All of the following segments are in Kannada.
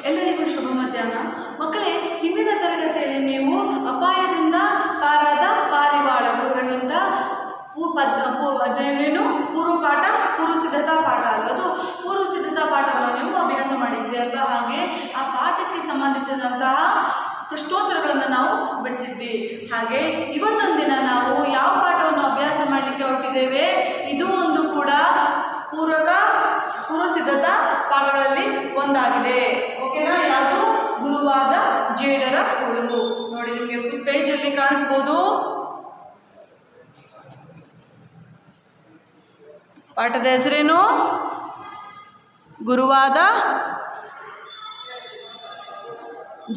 ಎಲ್ಲರಿಗೂ ಶುಭ ಮಧ್ಯಾಹ್ನ. ಮಕ್ಕಳೇ, ಹಿಂದಿನ ತರಗತಿಯಲ್ಲಿ ನೀವು ಅಪಾಯದಿಂದ ಪಾರಾದ ಪಾರಿವಾಳಗಳಿಂದ ಪೂರ್ವ ಪಾಠ, ಪೂರ್ವ ಸಿದ್ಧತಾ ಪಾಠ ಅಲ್ವಾ, ಅದು ಪೂರ್ವ ಸಿದ್ಧತಾ ಪಾಠವನ್ನು ನೀವು ಅಭ್ಯಾಸ ಮಾಡಿದ್ರಿ ಅಲ್ವಾ. ಹಾಗೆ ಆ ಪಾಠಕ್ಕೆ ಸಂಬಂಧಿಸಿದಂತಹ ಪ್ರಶ್ನೋತ್ತರಗಳನ್ನು ನಾವು ಬಿಡಿಸಿದ್ವಿ. ಹಾಗೆ ಇವತ್ತೊಂದು ದಿನ ನಾವು ಯಾವ ಪಾಠವನ್ನು ಅಭ್ಯಾಸ ಮಾಡಲಿಕ್ಕೆ ಹೊರಟಿದ್ದೇವೆ, ಇದು ಒಂದು ಕೂಡ ಪೂರ್ವ ಸಿದ್ಧತಾ ಪಾಠಗಳಲ್ಲಿ ಒಂದಾಗಿದೆ. ಓಕೆನಾ? ಯಾವುದು? ಗುರುವಾದ ಜೇಡರ ಹುಳು. ನೋಡಿ, ನಿಮಗೆ ಪೇಜಲ್ಲಿ ಕಾಣಿಸ್ಬೋದು. ಪಾಠದ ಹೆಸರೇನು? ಗುರುವಾದ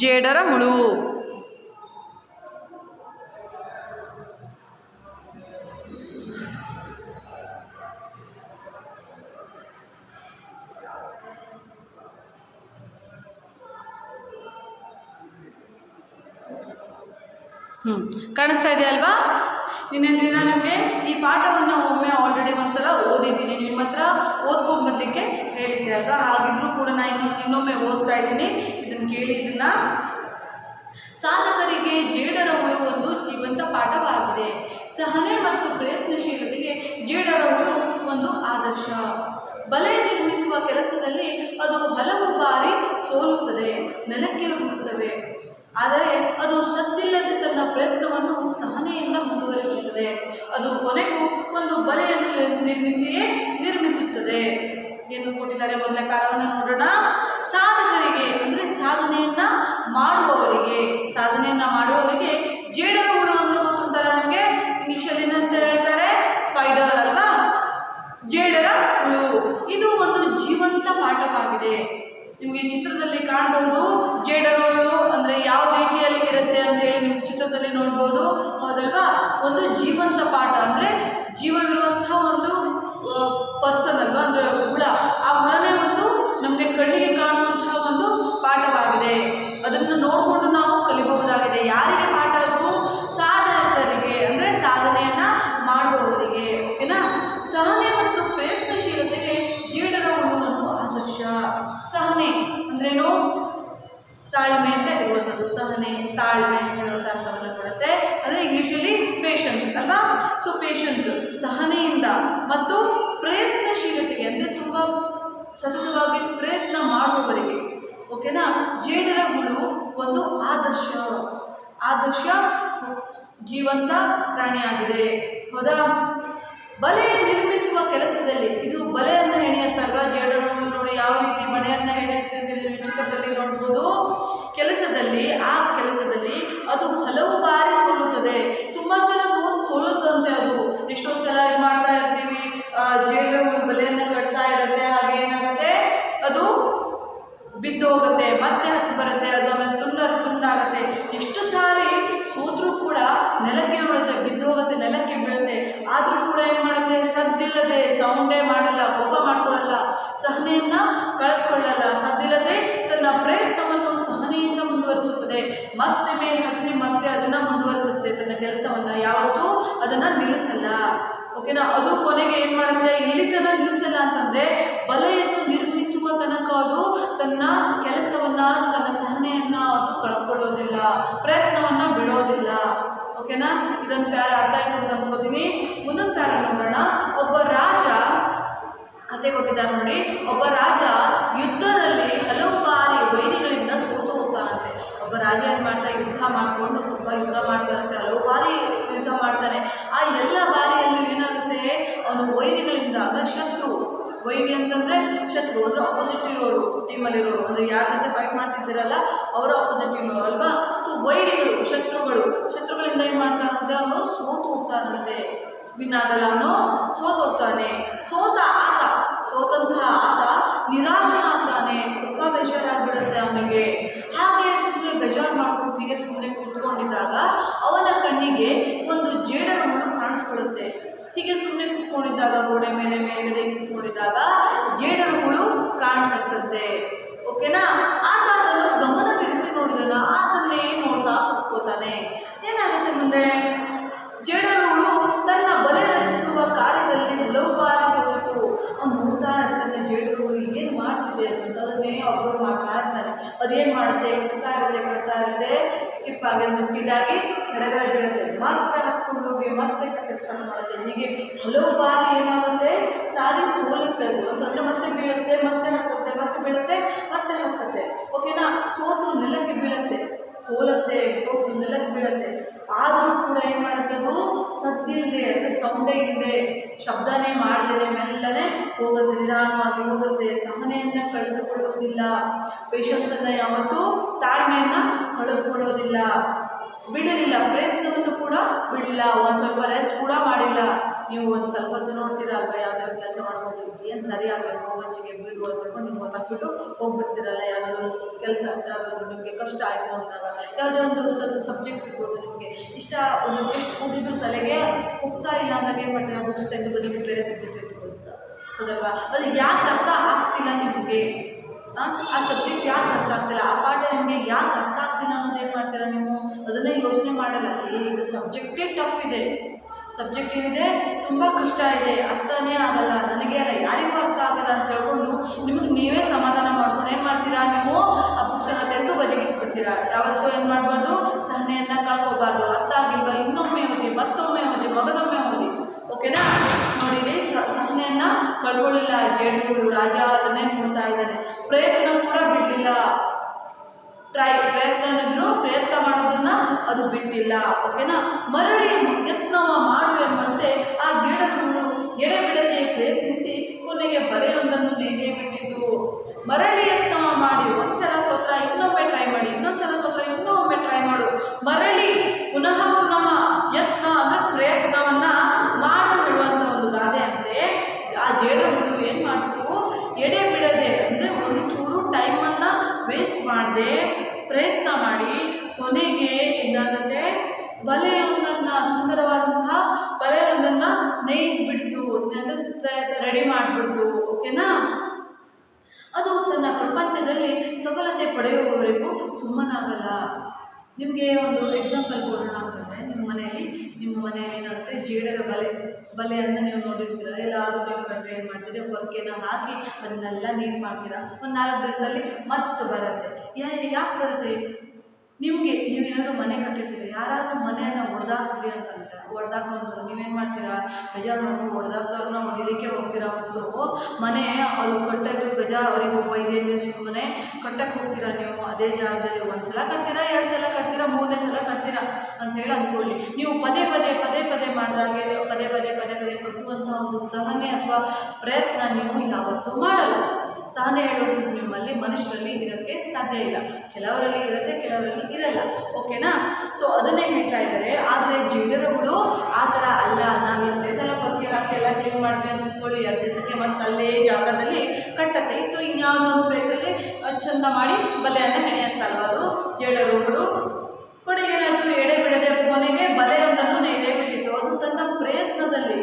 ಜೇಡರ ಹುಳು. ಕಾಣಿಸ್ತಾ ಇದೆ ಅಲ್ವಾ? ನಿನ್ನೆ ದಿನ ನಿಮಗೆ ಈ ಪಾಠವನ್ನು ಒಮ್ಮೆ ಆಲ್ರೆಡಿ ಒಂದ್ಸಲ ಓದಿದ್ದೀನಿ, ನಿಮ್ಮ ಹತ್ರ ಓದ್ಕೊಂಡ್ಬರ್ಲಿಕ್ಕೆ ಹೇಳಿದ್ದೆ ಅಲ್ವಾ. ಹಾಗಿದ್ರೂ ಕೂಡ ನಾನು ಇನ್ನೊಮ್ಮೆ ಓದ್ತಾ ಇದ್ದೀನಿ, ಇದನ್ನು ಕೇಳಿ. ಇದನ್ನ ಸಾಧಕರಿಗೆ ಜೇಡರ ಹುಳು ಒಂದು ಜೀವಂತ ಪಾಠವಾಗಿದೆ. ಸಹನೆ ಮತ್ತು ಪ್ರಯತ್ನಶೀಲತೆಗೆ ಜೇಡರ ಹುಳು ಒಂದು ಆದರ್ಶ. ಬಲೆ ನಿರ್ಮಿಸುವ ಕೆಲಸದಲ್ಲಿ ಅದು ಹಲವು ಬಾರಿ ಸೋಲುತ್ತದೆ, ನೆಲಕ್ಕೆ ಉರುಳುತ್ತವೆ. ಆದರೆ ಅದು ಸದ್ದಿಲ್ಲದೆ ತನ್ನ ಪ್ರಯತ್ನವನ್ನು ಸಹನೆಯಿಂದ ಮುಂದುವರಿಸುತ್ತದೆ. ಅದು ಕೊನೆಗೂ ಒಂದು ಬಲೆಯನ್ನು ನಿರ್ಮಿಸುತ್ತದೆ. ಏನು ಕೊಟ್ಟಿದ್ದಾರೆ? ಮೊದಲನೇ ಪಾಠವನ್ನು ನೋಡೋಣ. ಸಾಧಕರಿಗೆ ಅಂದರೆ ಸಾಧನೆಯನ್ನ ಮಾಡುವವರಿಗೆ ಜೇಡರ ಹುಳು ಅಂದ್ರೆ ಗೊತ್ತುಂಟಲ್ಲ ನಿಮಗೆ. ಇಂಗ್ಲಿಷಲ್ಲಿ ಏನಂತ ಹೇಳ್ತಾರೆ? ಸ್ಪೈಡರ್ ಅಲ್ವಾ. ಜೇಡರ ಹುಳು ಇದು ಒಂದು ಜೀವಂತ ಪಾಠವಾಗಿದೆ. ನಿಮಗೆ ಚಿತ್ರದಲ್ಲಿ ಕಾಣಬಹುದು. ಜೇಡರ ಹುಳು ಅಂದರೆ ಯಾವ ರೀತಿಯಲ್ಲಿ ಇರುತ್ತೆ ಅಂತ ಹೇಳಿ ನಿಮ್ಗೆ ಚಿತ್ರದಲ್ಲಿ ನೋಡ್ಬೋದು, ಹೌದಲ್ವಾ? ಒಂದು ಜೀವಂತ ಪಾಠ ಅಂದರೆ ಜೀವವಿರುವಂತಹ ಒಂದು ಪರ್ಸನ್ ಅಲ್ವಾ, ಅಂದರೆ ಹುಳ. ಆ ಹುಳನೇ ಒಂದು ನಮಗೆ ಕಣ್ಣಿಗೆ ಕಾಣುವಂತಹ ಒಂದು ಪಾಠವಾಗಿದೆ. ಅದನ್ನು ನೋಡಿಕೊಂಡು ನಾವು ಕಲಿಬಹುದಾಗಿದೆ. ಯಾರಿಗೆ ಪಾಠ? ಅದು ಸಾಧಕರಿಗೆ, ಅಂದರೆ ಸಾಧನೆಯನ್ನ ಮಾಡುವವರಿಗೆ. ಓಕೆನಾ? ಸಹನೆ ಮತ್ತು ಪ್ರಯತ್ನಶೀಲತೆಗೆ ಜೇಡರ ಹುಳು ಒಂದು ಆದರ್ಶ. ಸಹನೆ ಅಂದ್ರೇನು? ತಾಳ್ಮೆಯಿಂದ ಇರುವಂಥದ್ದು. ಸಹನೆ, ತಾಳ್ಮೆ ಹೇಳುವಂಥ ಅರ್ಥವನ್ನು ಕೊಡುತ್ತೆ. ಅಂದರೆ ಇಂಗ್ಲೀಷಲ್ಲಿ ಪೇಷನ್ಸ್ ಅಲ್ವಾ. ಸೊ ಪೇಷನ್ಸ್, ಸಹನೆಯಿಂದ ಮತ್ತು ಪ್ರಯತ್ನಶೀಲತೆಗೆ ಅಂದರೆ ತುಂಬ ಸತತವಾಗಿ ಪ್ರಯತ್ನ ಮಾಡುವವರಿಗೆ. ಓಕೆನಾ? ಜೇಡರ ಹುಳು ಒಂದು ಆದರ್ಶ ಜೀವಂತ ಪ್ರಾಣಿಯಾಗಿದೆ. ಹೌದಾ? ಬಲೆ ನಿರ್ಮಿಸುವ ಕೆಲಸದಲ್ಲಿ, ಇದು ಬಲೆಯನ್ನು ಹೆಣೆಯುತ್ತಲ್ವಾ ಜೇಡರ ಹುಳು. ನೋಡಿ ಯಾವ ರೀತಿ ಬಲೆಯನ್ನು ಹೆಣೆಯುತ್ತದೆ ಚಿತ್ರದಲ್ಲಿ ನೋಡ್ಬೋದು. ಆ ಕೆಲಸದಲ್ಲಿ ಅದು ಹಲವು ಬಾರಿ ಸೋಲುತ್ತದೆ. ತುಂಬಾ ಸಲ ಸೋಲುತ್ತಂತೆ. ಅದು ಎಷ್ಟೋ ಸಲ ಇದು ಮಾಡ್ತಾ ಇರ್ತೀವಿ, ಜೇಡರ ಹುಳು ಬಲೆಯನ್ನು ಕಟ್ತಾ ಇರುತ್ತೆ. ಹಾಗೆ ಏನಾಗುತ್ತೆ? ಅದು ಬಿದ್ದು ಹೋಗುತ್ತೆ, ಮತ್ತೆ ಹತ್ತಿ ಬರುತ್ತೆ, ಅದು ಆಮೇಲೆ ತುಂಡಾಗುತ್ತೆ. ಎಷ್ಟು ಸಾರಿ ಸೋತ್ರೂ ಕೂಡ ನೆಲಕ್ಕೆ ಉಳುತ್ತೆ, ಬಿದ್ದು ಹೋಗುತ್ತೆ, ನೆಲಕ್ಕೆ ಬೀಳುತ್ತೆ. ಆದರೂ ಕೂಡ ಏನು ಮಾಡುತ್ತೆ? ಸದ್ದಿಲ್ಲದೆ, ಸೌಂಡೇ ಮಾಡಲ್ಲ, ಕೋಪ ಮಾಡ್ಕೊಳ್ಳಲ್ಲ, ಸಹನೆಯನ್ನ ಕಳೆದುಕೊಳ್ಳಲ್ಲ. ಸದ್ದಿಲ್ಲದೆ ತನ್ನ ಪ್ರಯತ್ನವನ್ನು ಸಹನೆಯಿಂದ ಮುಂದುವರಿಸುತ್ತದೆ. ಮತ್ತೆ ಮೇಲೆ ಹತ್ತಿ ಮತ್ತೆ ಅದನ್ನ ಮುಂದುವರಿಸುತ್ತೆ ತನ್ನ ಕೆಲಸವನ್ನ. ಯಾವತ್ತೂ ಅದನ್ನ ನಿಲ್ಲಿಸಲ್ಲ. ಓಕೆನಾ? ಅದು ಕೊನೆಗೆ ಏನು ಮಾಡುತ್ತೆ? ಇಲ್ಲಿ ತನಕ ನಿಲ್ಲಿಸಲ್ಲ ಅಂತಂದ್ರೆ ಬಲೆಯನ್ನು ನಿರ್ಮಿಸುವ ತನಕ ಅದು ತನ್ನ ಕೆಲಸವನ್ನ, ತನ್ನ ಸಹನೆಯನ್ನ ಅದು ಕಳೆದುಕೊಳ್ಳೋದಿಲ್ಲ, ಪ್ರಯತ್ನವನ್ನ ಬಿಡೋದಿಲ್ಲ. ಓಕೆನಾ? ಇದೊಂದು ಪ್ಯಾರ ಅರ್ಥ ಆಯ್ತು ಅಂತ ಅನ್ಕೋತೀನಿ. ಮುಂದೊಂದು ಪ್ಯಾರ ನೋಡೋಣ. ಒಬ್ಬ ರಾಜ, ಕತೆ ಕೊಟ್ಟಿದ್ದಾರೆ ನೋಡಿ. ಒಬ್ಬ ರಾಜ ಯುದ್ಧದಲ್ಲಿ ಹಲವು ಬಾರಿ ವೈರಿಗಳಿಂದ ಸೋತು ಹೋಗ್ತಾನಂತೆ. ಒಬ್ಬ ರಾಜ ಏನು ಮಾಡ್ತಾನೆ? ಯುದ್ಧ ಮಾಡಿಕೊಂಡು ತುಂಬ ಯುದ್ಧ ಮಾಡ್ತಾನಂತೆ, ಹಲವು ಬಾರಿ ಯುದ್ಧ ಮಾಡ್ತಾನೆ. ಆ ಎಲ್ಲ ಬಾರಿಯಲ್ಲೂ ಏನಾಗುತ್ತೆ? ಅವನು ವೈರಿಗಳಿಂದ, ಅಂದರೆ ವೈರಿ ಅಂತಂದರೆ ಶತ್ರು, ಅಂದರೆ ಆಪೋಸಿಟ್ ಇರೋರು, ಟೀಮಲ್ಲಿರೋರು, ಅಂದರೆ ಯಾರ ಜೊತೆ ಫೈಟ್ ಮಾಡ್ತಿದ್ದೀರಲ್ಲ ಅವರ ಆಪೋಸಿಟ್ ಇರೋರು ಅಲ್ವಾ. ಸೊ ವೈರಿಗಳು, ಶತ್ರುಗಳಿಂದ ಏನು ಮಾಡ್ತಾನಂತೆ? ಅವನು ಸೋತು ಹೋಗ್ತಾನಂತೆ. ವಿನ್ ಆಗಲ್ಲ, ಅವನು ಸೋತು ಹೋಗ್ತಾನೆ. ಸೋತಂತಹ ಆತ ನಿರಾಶನಾಗ್ತಾನೆ, ತುಂಬ ಬೇಜಾರಾಗ್ಬಿಡುತ್ತೆ ಅವನಿಗೆ. ಹಾಗೆ ಸುಮ್ಮನೆ ಬೇಜಾರು ಮಾಡ್ಕೊಂಡು ಹೀಗೆ ಸುಮ್ಮನೆ ಕೂತ್ಕೊಂಡಿದ್ದಾಗ ಅವನ ಕಣ್ಣಿಗೆ ಒಂದು ಜೇಡರ ಹುಳು ಕಾಣಿಸ್ಕೊಳ್ಳುತ್ತೆ. ಹೀಗೆ ಸುಮ್ಮನೆ ಕೂತ್ಕೊಂಡಿದ್ದಾಗ, ಗೋಡೆ ಮೇಲ್ಗಡೆ ಕೂತ್ಕೊಂಡಿದ್ದಾಗ ಜೇಡರ ಹುಳು ಕಾಣಿಸುತ್ತಂತೆ. ಓಕೆನಾ? ಆತ ಅದನ್ನು ಗಮನವಿರಿಸಿ ನೋಡಿದನ. ಆತನ್ನೇ ನೋಡ್ತಾ ಕೂತ್ಕೋತಾನೆ. ಏನಾಗುತ್ತೆ ಮುಂದೆ? ಜೇಡರ ಹುಳು ತನ್ನ ಬಲೆ ರಚಿಸುವ ಕಾರ್ಯದಲ್ಲಿ ಹಲವು ಬಾರಿ ಸೋಲಿತು. ಅವನು ನೋಡ್ತಾ ಇರ್ತಾನೆ ಜೇಡರ ಹುಳು ಏನು ಮಾಡ್ತಿದೆ ಅಂತ. ಅದನ್ನೇ ಅಬ್ಸರ್ವ್ ಮಾಡ್ತಾ ಇರ್ತಾನೆ. ಅದೇನು ಮಾಡುತ್ತೆ, ಕಟ್ತಾ ಇರುತ್ತೆ, ಸ್ಕಿಪ್ ಆಗಿ ಕೆಳಗಡೆ ಬೀಳುತ್ತೆ, ಮತ್ತೆ ಹತ್ಕೊಂಡು ಹೋಗಿ ಮತ್ತೆ ಕಟ್ಟಕ್ಕೆ ಸ್ಟಾರ್ಟ್ ಮಾಡುತ್ತೆ. ಹೀಗೆ ಹಲವು ಬಾರಿ ಏನಾಗುತ್ತೆ, ಸಾರಿ ಸೋಲುತ್ತೆ ಅದು ಅಂತಂದರೆ ಮತ್ತೆ ಬೀಳುತ್ತೆ, ಮತ್ತೆ ಹತ್ತುತ್ತೆ, ಮತ್ತೆ ಬೀಳುತ್ತೆ, ಮತ್ತೆ ಹತ್ತುತ್ತೆ. ಓಕೆನಾ, ಸೋತು ನೆಲಕ್ಕೆ ಬೀಳುತ್ತೆ, ಸೋತು ನೆಲಕ್ಕೆ ಬೀಳುತ್ತೆ. ಆದರೂ ಕೂಡ ಏನು ಮಾಡುತ್ತೆ, ಅದು ಸದ್ದಿಲ್ಲದೆ, ಅದು ಸೌಂಡೇ ಇಲ್ಲದೆ, ಶಬ್ದನೇ ಮಾಡದೇನೆ ಮೆಲ್ಲನೆ ಹೋಗುತ್ತೆ, ನಿಧಾನವಾಗಿ ಹೋಗುತ್ತೆ. ಸಹನೆಯನ್ನು ಕಳೆದುಕೊಳ್ಳುವುದಿಲ್ಲ, ಪೇಷನ್ಸನ್ನು ಯಾವತ್ತೂ ತಾಳ್ಮೆಯನ್ನು ಕಳೆದುಕೊಳ್ಳೋದಿಲ್ಲ, ಬಿಡಲಿಲ್ಲ, ಪ್ರಯತ್ನವನ್ನು ಕೂಡ ಬಿಡಲಿಲ್ಲ, ಒಂದು ಸ್ವಲ್ಪ ರೆಸ್ಟ್ ಕೂಡ ಮಾಡಿಲ್ಲ. ನೀವು ಒಂದು ಸ್ವಲ್ಪ ಹೊತ್ತು ನೋಡ್ತೀರಾ ಅಲ್ವಾ, ಯಾವುದಾದ್ರು ಕೆಲಸ ಮಾಡ್ಬೋದು, ಏನು ಸರಿಯಾಗಲ್ಲ ಹೋಗೋಚಿಗೆ ಬಿಡು ಅಂತಕೊಂಡು ನೀವು ಗೊತ್ತಾಗ್ಬಿಟ್ಟು ಹೋಗ್ಬಿಡ್ತೀರಲ್ಲ. ಯಾವುದಾದ್ರು ಕೆಲಸ, ಯಾವುದಾದ್ರು ನಿಮಗೆ ಕಷ್ಟ ಆಯಿತು ಅಂದಾಗ, ಯಾವುದೇ ಒಂದು ಸಬ್ಜೆಕ್ಟ್ ಇರ್ಬೋದು, ನಿಮಗೆ ಇಷ್ಟ ಎಷ್ಟು ಓದಿದ್ರು ತಲೆಗೆ ಹೋಗ್ತಾ ಇಲ್ಲ ಅಂದಾಗ ಏನು ಮಾಡ್ತೀರಾ, ಬುಕ್ಸ್ ತೆಗೆದು ಬದಿಗೆ ಬೇರೆ ಸಬ್ಜೆಕ್ಟ್ ಎತ್ಕೊಳ್ತೀರಾ, ಹೌದಲ್ವಾ? ಅದು ಯಾಕೆ ಅರ್ಥ ಆಗ್ತಿಲ್ಲ ನಿಮಗೆ, ಆ ಸಬ್ಜೆಕ್ಟ್ ಯಾಕೆ ಅರ್ಥ ಆಗ್ತಿಲ್ಲ, ಆ ಪಾಠ ನಿಮಗೆ ಯಾಕೆ ಅರ್ಥ ಆಗ್ತಿಲ್ಲ ಅನ್ನೋದು ಏನು ಮಾಡ್ತೀರಾ ನೀವು, ಅದನ್ನೇ ಯೋಚನೆ ಮಾಡಲ್ಲ. ಇದು ಸಬ್ಜೆಕ್ಟೇ ಟಫ್ ಇದೆ, ಸಬ್ಜೆಕ್ಟ್ ಏನಿದೆ ತುಂಬ ಕಷ್ಟ ಇದೆ, ಅರ್ಥನೇ ಆಗಲ್ಲ, ನನಗೆ ಅಲ್ಲ ಯಾರಿಗೂ ಅರ್ಥ ಆಗಲ್ಲ ಅಂತ ಹೇಳ್ಕೊಂಡು ನಿಮಗೆ ನೀವೇ ಸಮಾಧಾನ ಮಾಡ್ಕೊಂಡು ಏನು ಮಾಡ್ತೀರಾ, ನೀವು ಆ ಬುಕ್ಸನ್ನು ತೆಗೆದು ಬದಿಗೆ ಇಟ್ಬಿಡ್ತೀರಾ. ಯಾವತ್ತೂ ಏನು ಮಾಡ್ಬಾರ್ದು, ಸಹನೆಯನ್ನು ಕಳ್ಕೊಬಾರ್ದು. ಅರ್ಥ ಆಗಿಲ್ವಾ, ಇನ್ನೊಮ್ಮೆ ಓದಿ, ಮತ್ತೊಮ್ಮೆ ಓದಿ, ಮಗದೊಮ್ಮೆ ಓದಿ. ಓಕೆನಾ, ನೋಡಿ ಸಹನೆಯನ್ನು ಕಳ್ಕೊಳ್ಳಿಲ್ಲ ಜೇಡುಗಳು, ರಾಜ ಅದನ್ನೇ ನೋಡ್ತಾ ಇದ್ದಾನೆ. ಪ್ರಯತ್ನ ಕೂಡ ಬಿಡಲಿಲ್ಲ, ಪ್ರಯತ್ನ ಮಾಡೋದನ್ನ ಅದು ಬಿಟ್ಟಿಲ್ಲ. ಓಕೆನಾ, ಮರಳಿ ಯತ್ನವ ಮಾಡು ಎಂಬಂತೆ ಆ ಜೇಡರುಗಳು ಎಡೆಬಿಡದೆ ಪ್ರಯತ್ನಿಸಿ ಕೊನೆಗೆ ಬಲೆಯೊಂದನ್ನು ನೇಯ್ದೇ ಬಿಟ್ಟಿದ್ದು. ಮರಳಿ ಯತ್ನವ ಮಾಡಿ, ಒಂದ್ಸಲ ಸೋತ್ರ ಇನ್ನೊಮ್ಮೆ ಟ್ರೈ ಮಾಡಿ, ಇನ್ನೊಂದ್ಸಲ ಸೋತ್ರ ಇನ್ನೊಮ್ಮೆ ಟ್ರೈ ಮಾಡು, ಮರಳಿ ಪುನಃ ಯತ್ನ ಅಂದರೆ ಪ್ರಯತ್ನವನ್ನ ಮಾಡು ಹೇಳುವಂಥ ಒಂದು ಗಾದೆ ಅಂತೆ. ಆ ಜೇಡರುಗಳು ಏನು ಮಾಡ್ತು, ಎಡೆ ಬಿಡದೆ ಅಂದರೆ ಒಂದು ಚೂರು ಟೈಮನ್ನು ವೇಸ್ಟ್ ಮಾಡದೆ ಪ್ರಯತ್ನ ಮಾಡಿ ಕೊನೆಗೆ ಏನಾಗುತ್ತೆ, ಬಲೆಯೊಂದನ್ನು, ಸುಂದರವಾದಂತಹ ಬಲೆಯೊಂದನ್ನು ನೇಯ್ದು ಬಿಡ್ತು, ರೆಡಿ ಮಾಡಿಬಿಡ್ತು. ಓಕೆನಾ, ಅದು ತನ್ನ ಪ್ರಪಂಚದಲ್ಲಿ ಸಫಲತೆ ಪಡೆಯುವವರೆಗೂ ಸುಮ್ಮನಾಗಲ್ಲ. ನಿಮಗೆ ಒಂದು ಎಕ್ಸಾಂಪಲ್ ಕೊಡೋಣ ಅಂತಂದರೆ, ನಿಮ್ಮ ಮನೆಯಲ್ಲಿ ಏನಾಗುತ್ತೆ, ಜೇಡರ ಬಲೆಯನ್ನು ನೀವು ನೋಡಿರ್ತೀರ, ಎಲ್ಲಾದರೂ ನೀವು ಕಂಡ್ರೆ ಏನು ಮಾಡ್ತೀರಿ, ಪೊರ್ಕೆನ ಹಾಕಿ ಅದನ್ನೆಲ್ಲ ನೀರು ಮಾಡ್ತೀರಾ. ಒಂದು 4 ದಿವಸದಲ್ಲಿ ಮತ್ತೆ ಬರುತ್ತೆ. ಯಾಕೆ ಬರುತ್ತೆ, ನೀವೇನಾದರೂ ಮನೆ ಕಟ್ಟಿರ್ತೀರ, ಯಾರಾದರೂ ಮನೆಯನ್ನು ಹೊಡೆದಾಕ್ರಿ ಅಂತಂದರೆ ನೀವೇನು ಮಾಡ್ತೀರಾ, ಬೇಜಾರು ಮಾಡ್ಕೊಂಡು ಹೊಡೆದಾಕ್ದವ್ರನ್ನ ಹೊಡಿಲಿಕ್ಕೆ ಹೋಗ್ತೀರಾ ಹೊತ್ತು ಮನೆ ಅದು ಕಟ್ಟೋದು ಬೇಜಾರು ಅವರಿಗೆ ಒಬ್ಬ ಇದೇನು ಸುಮ್ಮನೆ ಕಟ್ಟಕ್ಕೆ ಹೋಗ್ತೀರಾ. ನೀವು ಅದೇ ಜಾಗದಲ್ಲಿ 1 ಸಲ ಕಟ್ತೀರಾ, 2 ಸಲ ಕಟ್ತೀರಾ, 3ನೇ ಸಲ ಕಟ್ತೀರಾ ಅಂತ ಹೇಳಿ ಅಂದ್ಕೊಳ್ಳಿ. ನೀವು ಪದೇ ಪದೇ ಮಾಡಿದಾಗೆ ಪದೇ ಪದೇ ಕಟ್ಟುವಂಥ ಒಂದು ಸಹನೆ ಅಥವಾ ಪ್ರಯತ್ನ ನೀವು ಯಾವತ್ತೂ ಮಾಡಲ್ಲ. ಸಹನೆ ಹೇಳುವಂಥದ್ದು ನಿಮ್ಮಲ್ಲಿ ಮನುಷ್ಯರಲ್ಲಿ ಇರೋಕ್ಕೆ ಸಾಧ್ಯ ಇಲ್ಲ. ಕೆಲವರಲ್ಲಿ ಇರುತ್ತೆ, ಕೆಲವರಲ್ಲಿ ಇರಲ್ಲ. ಓಕೆನಾ, ಸೊ ಅದನ್ನೇ ಹೇಳ್ತಾ ಇದ್ದಾರೆ. ಆದರೆ ಜೇಡರುಗಳು ಆ ಥರ ಅಲ್ಲ. ನಾವು ಎಷ್ಟೇ ಸಲ ಪೊರ್ಕೆ ಹಾಕಿ ಎಲ್ಲ ಕ್ಲೀನ್ ಮಾಡಿದ್ವಿ ಅಂತ ತಿಳ್ಕೊಳ್ಳಿ, 2 ದಿವಸಕ್ಕೆ ಮತ್ತೆ ಅಲ್ಲೇ ಜಾಗದಲ್ಲಿ ಕಟ್ಟತ್ತೆ ಇತ್ತು. ಇನ್ಯಾವುದೋ ಒಂದು ಪ್ಲೇಸಲ್ಲಿ ಚಂದ ಮಾಡಿ ಬಲೆಯನ್ನು ಹೆಣೆಯುತ್ತಲ್ವ, ಅದು ಜೇಡರುಗಳು. ಕೊನೆಗೇನಾದರೂ ಎಡೆ ಬಿಡದೆ ಕೊನೆಗೆ ಬಲೆಯೊಂದನ್ನು ನೇಯ್ದೇ ಬಿಟ್ಟಿತ್ತು. ಅದು ತನ್ನ ಪ್ರಯತ್ನದಲ್ಲಿ,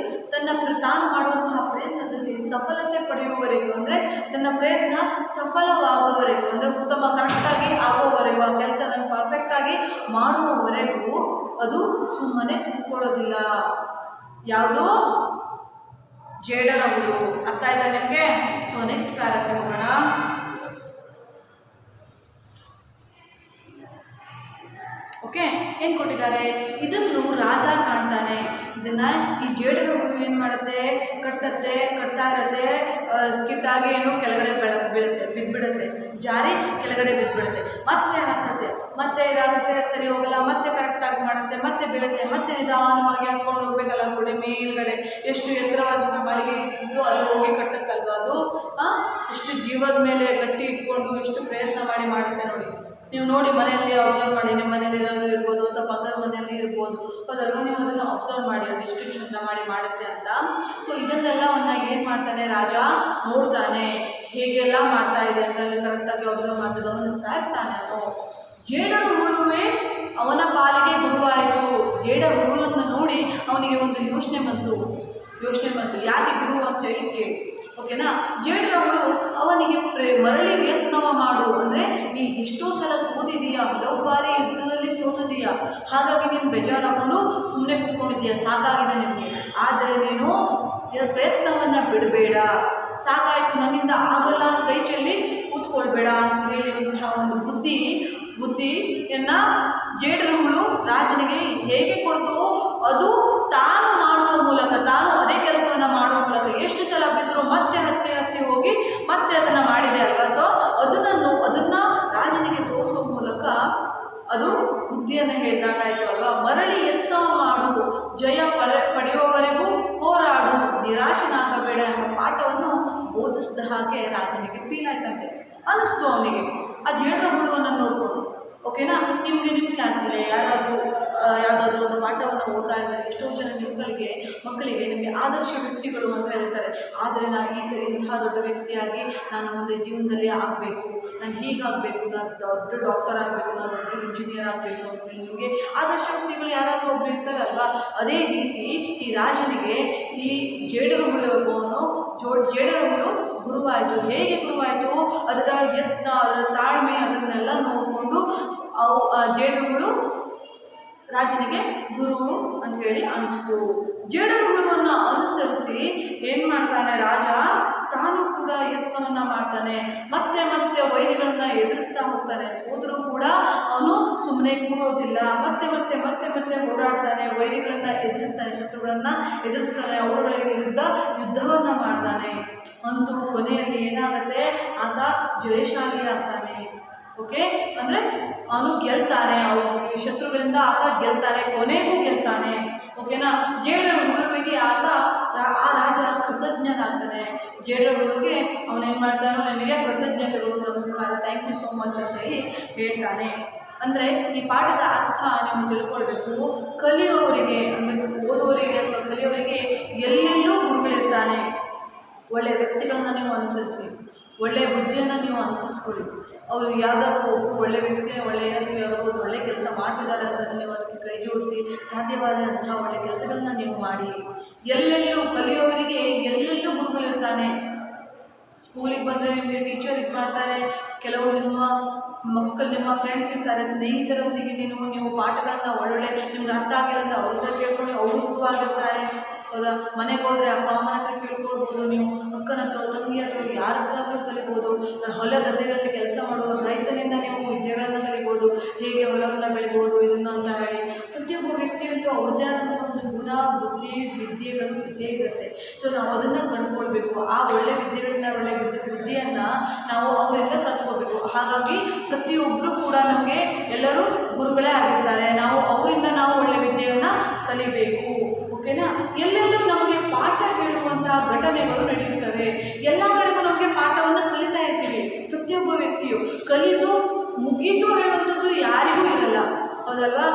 ತಾನು ಮಾಡುವಂತಹ ಪ್ರಯತ್ನದಲ್ಲಿ ಸಫಲತೆ ಪಡೆಯುವವರೆಗೂ, ಅಂದರೆ ತನ್ನ ಪ್ರಯತ್ನ ಸಫಲವಾಗುವವರೆಗೂ, ಅಂದರೆ ಉತ್ತಮ ಕರೆಕ್ಟಾಗಿ ಆಗುವವರೆಗೂ, ಆ ಕೆಲಸವನ್ನು ಪರ್ಫೆಕ್ಟಾಗಿ ಮಾಡುವವರೆಗೂ ಅದು ಸುಮ್ಮನೆ ಕೂತ್ಕೊಳ್ಳೋದಿಲ್ಲ. ಯಾವುದು, ಜೇಡರುಗಳು. ಅರ್ಥ ಆಯ್ತಾ ನಿಮಗೆ? ಸೊ ನೆಕ್ಸ್ಟ್ ಪ್ಯಾರಾಕ್ಕೆ ಹೋಗೋಣ. ಓಕೆ, ಏನು ಕೊಟ್ಟಿದ್ದಾರೆ, ಇದನ್ನು ರಾಜ ಕಾಣ್ತಾನೆ. ಇದನ್ನು ಈ ಜೇಡರುಗಳು ಏನು ಮಾಡುತ್ತೆ, ಕಟ್ತಾ ಇರುತ್ತೆ, ಸ್ಕಿಡ್ ಆಗಿ ಏನು ಕೆಳಗಡೆ ಬಿದ್ದುಬಿಡುತ್ತೆ, ಜಾರಿ ಕೆಳಗಡೆ ಬಿದ್ದುಬಿಡುತ್ತೆ, ಮತ್ತೆ ಹತ್ತತ್ತೆ, ಮತ್ತೆ ಇದಾಗುತ್ತೆ, ಸರಿ ಹೋಗಲ್ಲ, ಮತ್ತೆ ಕರೆಕ್ಟಾಗಿ ಮಾಡುತ್ತೆ, ಮತ್ತೆ ಬೀಳುತ್ತೆ, ಮತ್ತೆ ನಿಧಾನವಾಗಿ ಹಾಕ್ಕೊಂಡು ಹೋಗ್ಬೇಕಲ್ಲ ಗೋಡೆ ಮೇಲ್ಗಡೆ. ಎಷ್ಟು ಎತ್ತರವಾದಂಥ ಮಾಳಿಗೆ ಇದ್ದು ಅಲ್ಲಿ ಹೋಗಿ ಕಟ್ಟಕ್ಕಲ್ವ ಅದು, ಎಷ್ಟು ಜೀವದ ಮೇಲೆ ಗಟ್ಟಿ ಇಟ್ಕೊಂಡು ಎಷ್ಟು ಪ್ರಯತ್ನ ಮಾಡುತ್ತೆ ನೋಡಿ. ನೀವು ನೋಡಿ, ಮನೆಯಲ್ಲಿ ಅಬ್ಸರ್ವ್ ಮಾಡಿ, ನಿಮ್ಮ ಮನೇಲಿ ಏನಾದರೂ ಇರ್ಬೋದು ಅಥವಾ ಪಕ್ಕದ ಮನೆಯಲ್ಲಿ ಇರ್ಬೋದು, ಅದೆಲ್ಲ ನೀವು ಅದನ್ನು ಅಬ್ಸರ್ವ್ ಮಾಡಿ, ಅದು ಎಷ್ಟು ಚಂದ ಮಾಡುತ್ತೆ ಅಂತ. ಸೊ ಇದನ್ನೆಲ್ಲವನ್ನು ಏನು ಮಾಡ್ತಾನೆ ರಾಜ, ನೋಡ್ತಾನೆ, ಹೇಗೆಲ್ಲ ಮಾಡ್ತಾ ಇದೆ ಅಂತ ಕರೆಕ್ಟಾಗಿ ಅಬ್ಸರ್ವ್ ಮಾಡ್ತಾ ಗಮನಿಸ್ತಾ ಇರ್ತಾನೆ. ಅವನು ಜೇಡರು ಹುಳುವೇ ಅವನ ಪಾಲಿಗೆ ಗುರುವಾಯಿತು. ಜೇಡ ಹುಳುವನ್ನು ನೋಡಿ ಅವನಿಗೆ ಒಂದು ಯೋಚನೆ ಬಂತು, ಯಾಕೆ ಗುರು ಅಂತ ಹೇಳಿ ಕೇಳಿ. ಓಕೆನಾ, ಜೇಡರುಗಳು ಅವನಿಗೆ ಮರಳಿ ಯತ್ನವ ಮಾಡು, ಅಂದರೆ ನೀ ಎಷ್ಟೋ ಸಲ ಸೋತಿದೀಯಾ, ಹಲವು ಬಾರಿ ಯುದ್ಧದಲ್ಲಿ ಸೋತಿದೀಯಾ, ಹಾಗಾಗಿ ನೀನು ಬೇಜಾರಾಕೊಂಡು ಸುಮ್ಮನೆ ಕೂತ್ಕೊಂಡಿದ್ದೀಯಾ, ಸಾಕಾಗಿದೆ ನಿಮಗೆ. ಆದರೆ ನೀನು ಪ್ರಯತ್ನವನ್ನು ಬಿಡಬೇಡ, ಸಾಕಾಯಿತು, ನನ್ನಿಂದ ಆಗಲ್ಲ, ಕೈ ಚೆಲ್ಲಿ ಕೂತ್ಕೊಳ್ಬೇಡ ಅಂತ ಹೇಳುವಂತಹ ಒಂದು ಬುದ್ಧಿಯನ್ನು ಜೇಡರುಗಳು ರಾಜನಿಗೆ ಹೇಗೆ ಕೊಡ್ತು, ಅದು ತಾನು ಮಾಡುವ ಮೂಲಕ, ತಾನು ಅದೇ ಕೆಲಸವನ್ನು ಮಾಡುವ ಮೂಲಕ ಎಷ್ಟು ಸಲ ಬಿದ್ದರೂ ಮತ್ತೆ ಹತ್ತಿ ಹೋಗಿ ಮತ್ತೆ ಅದನ್ನು ಮಾಡಿದೆ ಅಲ್ವಾ. ಸೊ ಅದನ್ನು ರಾಜನಿಗೆ ತೋರಿಸುವ ಮೂಲಕ ಅದು ಬುದ್ಧಿಯನ್ನು ಹೇಳಿದಾಗಾಯಿತು ಅಲ್ವಾ. ಮರಳಿ ಯತ್ನ ಮಾಡು, ಜಯ ಪಡೆಯುವವರೆಗೂ ಹೋರಾಡು, ನಿರಾಶನಾಗಬೇಡ ಎಂಬ ಪಾಠವನ್ನು ಬೋಧಿಸಿದ ಹಾಗೆ ರಾಜನಿಗೆ ಫೀಲ್ ಆಯ್ತಂತೆ, ಅನ್ನಿಸ್ತು ಅವನಿಗೆ ಆ ಜೇಡರ ಹುಳುವನ್ನು ನೋಡಿಕೊಂಡು. ಓಕೆನಾ, ನಿಮ್ಮ ಕ್ಲಾಸಲ್ಲಿ ಯಾವುದಾದ್ರೂ ಒಂದು ಪಾಠವನ್ನು ಓದ್ತಾ ಇರ್ತಾರೆ. ಎಷ್ಟೋ ಜನ ಮಕ್ಕಳಿಗೆ ನಿಮಗೆ ಆದರ್ಶ ವ್ಯಕ್ತಿಗಳು ಅಂತ ಹೇಳ್ತಾರೆ. ಆದರೆ ನಾನು ಇಂತಹ ದೊಡ್ಡ ವ್ಯಕ್ತಿಯಾಗಿ ನಾನು ಮುಂದೆ ಜೀವನದಲ್ಲಿ ಆಗಬೇಕು, ನಾನು ಹೀಗಾಗಬೇಕು, ನಾನು ದೊಡ್ಡ ಡಾಕ್ಟರ್ ಆಗಬೇಕು, ನಾನು ದೊಡ್ಡ ಇಂಜಿನಿಯರ್ ಆಗಬೇಕು ಅಂತ ಹೇಳಿ ನಿಮಗೆ ಆದರ್ಶ ವ್ಯಕ್ತಿಗಳು ಯಾರಾದರೂ ಒಬ್ಬರು ಇರ್ತಾರಲ್ವಾ. ಅದೇ ರೀತಿ ಈ ರಾಜನಿಗೆ ಈ ಜೇಡರಹುಳು ಗುರುವಾಯಿತು. ಹೇಗೆ ಗುರುವಾಯಿತು? ಅದರ ಯತ್ನ, ಅದರ ತಾಳ್ಮೆ, ಅದನ್ನೆಲ್ಲ ನೋಡಿಕೊಂಡು ಜೇಡರಹುಳು ರಾಜನಿಗೆ ಗುರು ಅಂತ ಹೇಳಿ ಅನಿಸ್ತು. ಜೇಡರಹುಳುವನ್ನು ಅನುಸರಿಸಿ ಏನು ಮಾಡ್ತಾನೆ ರಾಜ, ತಾನು ಕೂಡ ಯತ್ನವನ್ನು ಮಾಡ್ತಾನೆ. ಮತ್ತೆ ವೈರಿಗಳನ್ನು ಎದುರಿಸ್ತಾ ಹೋಗ್ತಾನೆ. ಸೋದರೂ ಕೂಡ ಅವನು ಸುಮ್ಮನೆ ಕೂರೋದಿಲ್ಲ. ಮತ್ತೆ ಹೋರಾಡ್ತಾನೆ, ವೈರಿಗಳನ್ನು ಎದುರಿಸ್ತಾನೆ, ಶತ್ರುಗಳನ್ನು ಎದುರಿಸ್ತಾನೆ, ಅವರುಗಳ ವಿರುದ್ಧ ಯುದ್ಧವನ್ನು ಮಾಡ್ತಾನೆ. ಅಂತೂ ಕೊನೆಯಲ್ಲಿ ಏನಾಗುತ್ತೆ, ಆತ ಜಯಶಾಲಿ ಆಗ್ತಾನೆ. ಓಕೆ, ಅಂದರೆ ಅವನು ಗೆಲ್ತಾನೆ, ಶತ್ರುಗಳಿಂದ ಆತ ಗೆಲ್ತಾನೆ, ಕೊನೆಗೂ ಗೆಲ್ತಾನೆ. ಓಕೆನಾ. ಜೇಡರಹುಳುವಿಗೆ ಆ ರಾಜ ಕೃತಜ್ಞನಾಗ್ತಾನೆ. ಜೇಡರಹುಳುಗೆ ಅವನೇನು ಮಾಡ್ತಾನೋ, ನನಗೆ ಕೃತಜ್ಞತೆಗಳು, ನಮಸ್ಕಾರ, ಥ್ಯಾಂಕ್ ಯು ಸೋ ಮಚ್ ಅಂತ ಹೇಳಿ ಹೇಳ್ತಾನೆ. ಅಂದರೆ ಈ ಪಾಠದ ಅರ್ಥ ನೀವು ತಿಳ್ಕೊಳ್ಬೇಕು. ಕಲಿಯೋರಿಗೆ, ಅಂದರೆ ಓದೋರಿಗೆ ಅಥವಾ ಕಲಿಯೋರಿಗೆ ಎಲ್ಲೆಲ್ಲೂ ಗುರುಗಳಿರ್ತಾನೆ. ಒಳ್ಳೆಯ ವ್ಯಕ್ತಿಗಳನ್ನು ನೀವು ಅನುಸರಿಸಿ, ಒಳ್ಳೆಯ ಬುದ್ಧಿಯನ್ನು ನೀವು ಅನುಸರಿಸ್ಕೊಳ್ಳಿ. ಅವರು ಯಾವುದಾದ್ರೂ ಒಳ್ಳೆಯ ವ್ಯಕ್ತಿ, ಒಳ್ಳೆ ಕೆಲಸ ಮಾಡ್ತಿದ್ದಾರೆ ಅಂತ ನೀವು ಅದಕ್ಕೆ ಕೈ ಜೋಡಿಸಿ ಸಾಧ್ಯವಾದಂತಹ ಒಳ್ಳೆಯ ಕೆಲಸಗಳನ್ನ ನೀವು ಮಾಡಿ. ಎಲ್ಲೆಲ್ಲೂ ಕಲಿಯೋರಿಗೆ ಎಲ್ಲೆಲ್ಲೂ ಗುರುಗಳಿರ್ತಾನೆ. ಸ್ಕೂಲಿಗೆ ಬಂದರೆ ನಿಮಗೆ ಟೀಚರ್ ಇದು ಮಾಡ್ತಾರೆ, ಕೆಲವರು ನಿಮ್ಮ ಮಕ್ಕಳು, ನಿಮ್ಮ ಫ್ರೆಂಡ್ಸ್ ಇರ್ತಾರೆ, ಸ್ನೇಹಿತರೊಂದಿಗೆ ನೀವು ಪಾಠಗಳನ್ನು ಒಳ್ಳೊಳ್ಳೆ ನಿಮ್ಗೆ ಅರ್ಥ ಆಗಿರೋದು ಅವ್ರ ಹತ್ರ ಕೇಳ್ಕೊಂಡು ಅವರು ಗುರುವಾಗಿರ್ತಾರೆ. ಹೌದಾ. ಮನೆಗೆ ಹೋದರೆ ಅಪ್ಪ ಅಮ್ಮನ ಹತ್ರ ಕೇಳ್ಕೊಳ್ಬೋದು, ನೀವು ಅಕ್ಕನ ಹತ್ರ, ತಂಗಿ ಹತ್ರ, ಯಾರ ಹತ್ರ ಕಲಿಬೋದು. ಹೊಲ ಗದ್ದೆಗಳಲ್ಲಿ ಕೆಲಸ ಮಾಡುವ ರೈತನಿಂದ ನೀವು ವಿದ್ಯೆಗಳನ್ನು ಕಲಿಬೋದು, ಹೇಗೆ ಹೊಲವನ್ನು ಬೆಳಿಬೋದು ಇದನ್ನು ಅಂತ ಹೇಳಿ. ಪ್ರತಿಯೊಬ್ಬ ವ್ಯಕ್ತಿಯಲ್ಲೂ ಅವ್ರದ್ದೇ ಆದಂಥ ಒಂದು ಗುಣ, ಬುದ್ಧಿ, ವಿದ್ಯೆಗಳು ಇದ್ದೇ ಇರುತ್ತೆ. ಸೊ ನಾವು ಅದನ್ನು ಕಂಡುಕೊಳ್ಬೇಕು. ಆ ಒಳ್ಳೆ ವಿದ್ಯೆಗಳನ್ನ, ಒಳ್ಳೆ ಬುದ್ಧಿಯನ್ನು ನಾವು ಅವರಿಂದ ಕಲ್ತ್ಕೋಬೇಕು. ಹಾಗಾಗಿ ಪ್ರತಿಯೊಬ್ಬರು ಕೂಡ ನಮಗೆ ಎಲ್ಲರೂ ಗುರುಗಳೇ ಆಗಿರ್ತಾರೆ. ನಾವು ಅವರಿಂದ ಒಳ್ಳೆ ವಿದ್ಯೆಯನ್ನು ಕಲಿಬೇಕು. ಓಕೆನಾ. ಎಲ್ಲೆಲ್ಲೂ ನಮಗೆ ಪಾಠ ಹೇಳುವಂತಹ ಘಟನೆಗಳು ನಡೆಯುತ್ತವೆ. ಎಲ್ಲ ಕಡೆಗೂ ನಮಗೆ ಪಾಠವನ್ನು ಕಲಿತಾ ಇರ್ತೀವಿ. ಪ್ರತಿಯೊಬ್ಬ ವ್ಯಕ್ತಿಯು ಕಲಿತು ಮುಗಿದು ಹೇಳುವಂಥದ್ದು ಯಾರಿಗೂ ಇರಲ್ಲ, ಹೌದಲ್ವಾ.